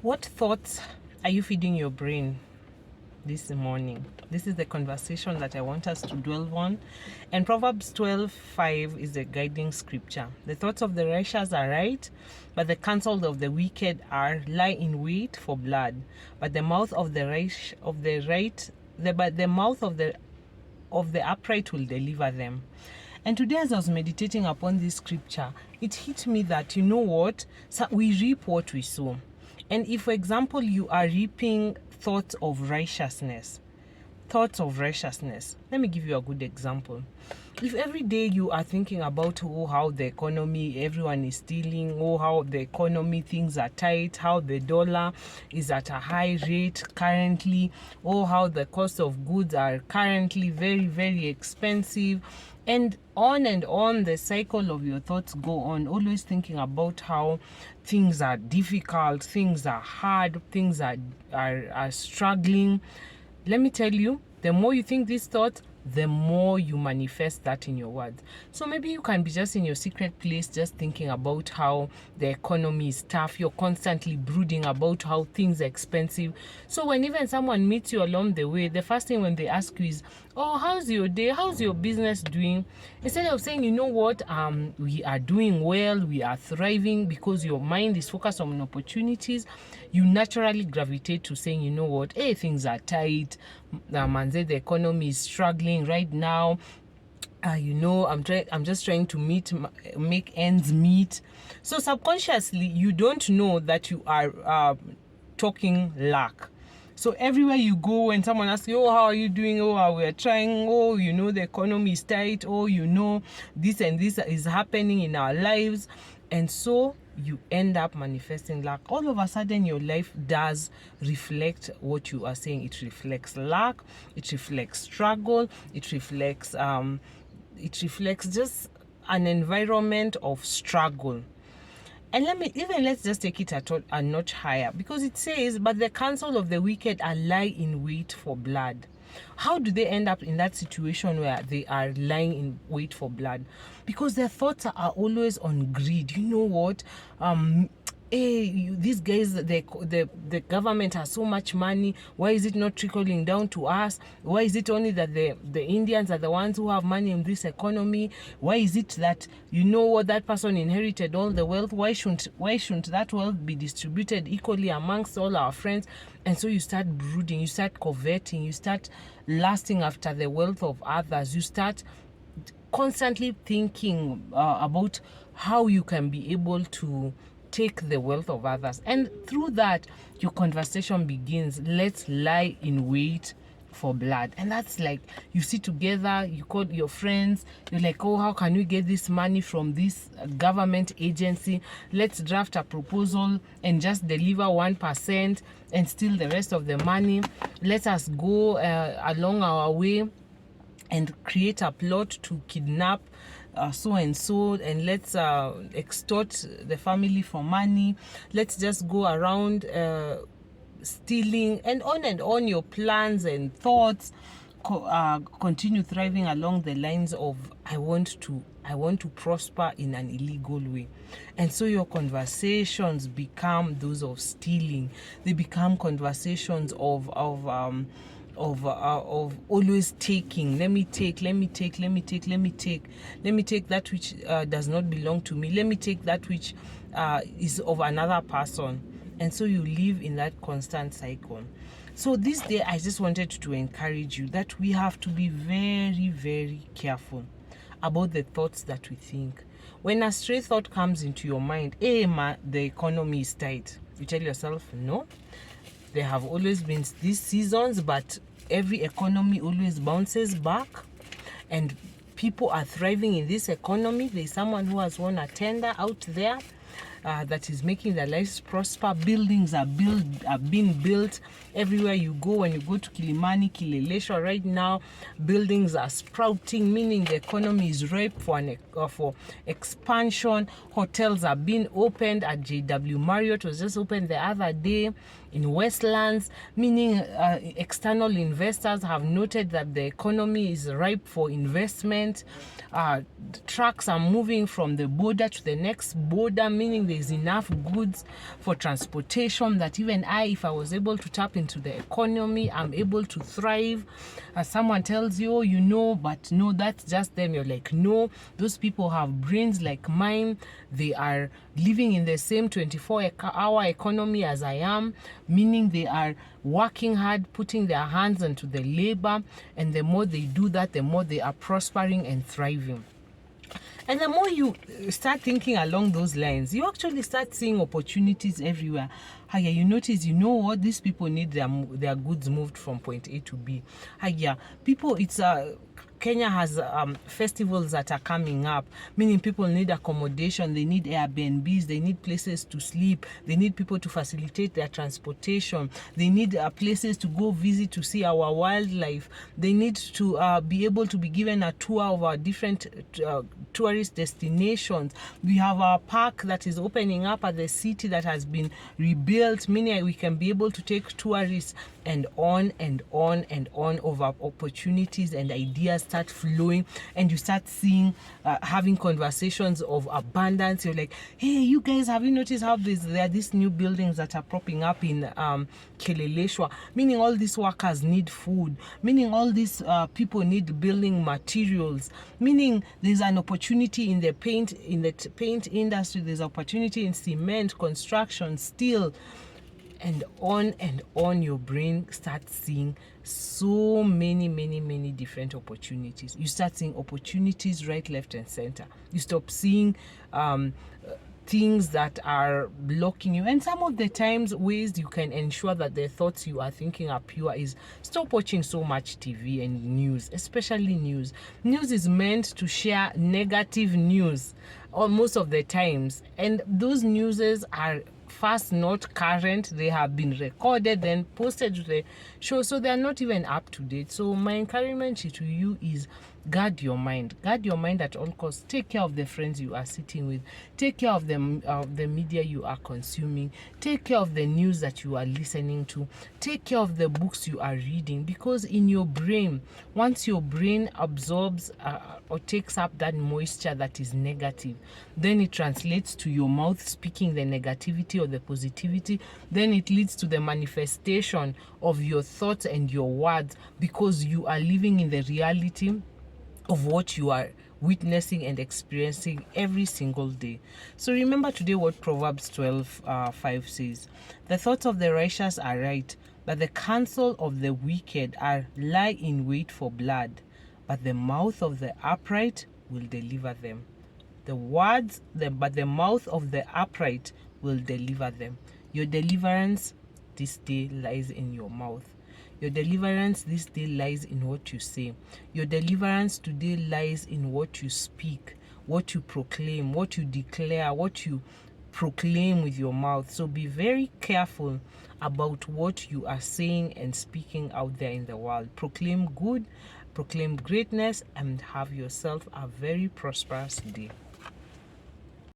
What thoughts are you feeding your brain this morning? This is the conversation that I want us to dwell on. And Proverbs 12:5 is the guiding scripture. The thoughts of the righteous are right, but the counsel of the wicked lie in wait for blood. But the mouth of the upright will deliver them. And today, as I was meditating upon this scripture, it hit me that, you know what? So we reap what we sow. And if, for example, you are reaping thoughts of righteousness, let me give you a good example. If every day you are thinking about how the economy, everyone is stealing, how the economy, things are tight, how the dollar is at a high rate currently, how the cost of goods are currently very, very expensive, and on the cycle of your thoughts go on, always thinking about how things are difficult, things are hard, things are struggling. Let me tell you, the more you think these thoughts, the more you manifest that in your words. So maybe you can be just in your secret place, just thinking about how the economy is tough. You're constantly brooding about how things are expensive. So when even someone meets you along the way, the first thing when they ask you is, oh, how's your day? How's your business doing? Instead of saying, you know what, we are doing well, we are thriving, because your mind is focused on opportunities, you naturally gravitate to saying, you know what, hey, things are tight, the economy is struggling right now. I'm just trying to make ends meet. So subconsciously, you don't know that you are talking lack. So everywhere you go, when someone asks you, oh, how are you doing? Oh, we are trying. Oh, the economy is tight. Oh, this and this is happening in our lives. And so you end up manifesting lack. All of a sudden, your life does reflect what you are saying. It reflects lack. It reflects struggle. It reflects just an environment of struggle. And let's just take it a notch higher, because it says, but the counsel of the wicked are lie in wait for blood. How do they end up in that situation where they are lying in wait for blood? Because their thoughts are always on greed. You know what? Hey, these guys, the government has so much money. Why is it not trickling down to us? Why is it only that the Indians are the ones who have money in this economy? Why is it that, that person inherited all the wealth? Why shouldn't that wealth be distributed equally amongst all our friends? And so you start brooding, you start coveting, you start lusting after the wealth of others. You start constantly thinking about how you can be able to take the wealth of others. And through that, your conversation begins. Let's lie in wait for blood. And that's like, you sit together, you call your friends, you're like, oh, how can we get this money from this government agency? Let's draft a proposal and just deliver 1% and steal the rest of the money. Let us go along our way and create a plot to kidnap so and so, and let's extort the family for money. Let's just go around stealing, and on your plans and thoughts continue thriving along the lines of I want to prosper in an illegal way. And so your conversations become those of stealing. They become conversations of always taking. Let me take that which does not belong to me. Let me take that which is of another person. And so you live in that constant cycle. So this day, I just wanted to encourage you that we have to be very, very careful about the thoughts that we think. When a stray thought comes into your mind, the economy is tight, you tell yourself, no, there have always been these seasons, but every economy always bounces back, and people are thriving in this economy. There's someone who has won a tender out there that is making their lives prosper. Buildings are being built everywhere you go. When you go to Kilimani, Kileleshwa right now, buildings are sprouting, meaning the economy is ripe for expansion. Hotels are being opened. At JW Marriott was just opened the other day in Westlands, meaning external investors have noted that the economy is ripe for investment. Trucks are moving from the border to the next border, meaning there's enough goods for transportation that even if I was able to tap into the economy, I'm able to thrive. As someone tells you, but no, that's just them. You're like, no, those people have brains like mine. They are living in the same 24-hour economy as I am, meaning they are working hard, putting their hands into the labor, and the more they do that, the more they are prospering and thriving. And the more you start thinking along those lines, you actually start seeing opportunities everywhere. You notice, what, these people need their goods moved from point A to B. People, Kenya has festivals that are coming up, meaning people need accommodation, they need Airbnbs, they need places to sleep, they need people to facilitate their transportation, they need places to go visit to see our wildlife, they need to be able to be given a tour of our different tourist destinations. We have our park that is opening up at the city that has been rebuilt, meaning we can be able to take tourists, and on and on and on over opportunities and ideas start flowing, and you start seeing having conversations of abundance. You're like, hey, you guys, have you noticed how there are these new buildings that are popping up in Keleleshwa, meaning all these workers need food, meaning all these people need building materials, meaning there's an opportunity in the paint industry, there's opportunity in cement, construction, steel, and on. Your brain starts seeing so many different opportunities. You start seeing opportunities right, left, and center. You stop seeing things that are blocking you. And some of the times, ways you can ensure that the thoughts you are thinking are pure is stop watching so much TV and news, especially news. News is meant to share negative news most of the times, and those newses are first not current. They have been recorded, then posted to the show, so they are not even up to date. So my encouragement to you is guard your mind at all costs. Take care of the friends you are sitting with, take care of the media you are consuming, take care of the news that you are listening to, take care of the books you are reading, because in your brain, once your brain absorbs or takes up that moisture that is negative, then it translates to your mouth speaking the negativity or the positivity, then it leads to the manifestation of your thoughts and your words, because you are living in the reality of what you are witnessing and experiencing every single day. So remember today what Proverbs 12:5 says. The thoughts of the righteous are right, but the counsel of the wicked lie in wait for blood, but the mouth of the upright will deliver them. But the mouth of the upright will deliver them. Your deliverance this day lies in your mouth. Your deliverance this day lies in what you say. Your deliverance today lies in what you speak, what you proclaim, what you declare, what you proclaim with your mouth. So be very careful about what you are saying and speaking out there in the world. Proclaim good, proclaim greatness, and have yourself a very prosperous day.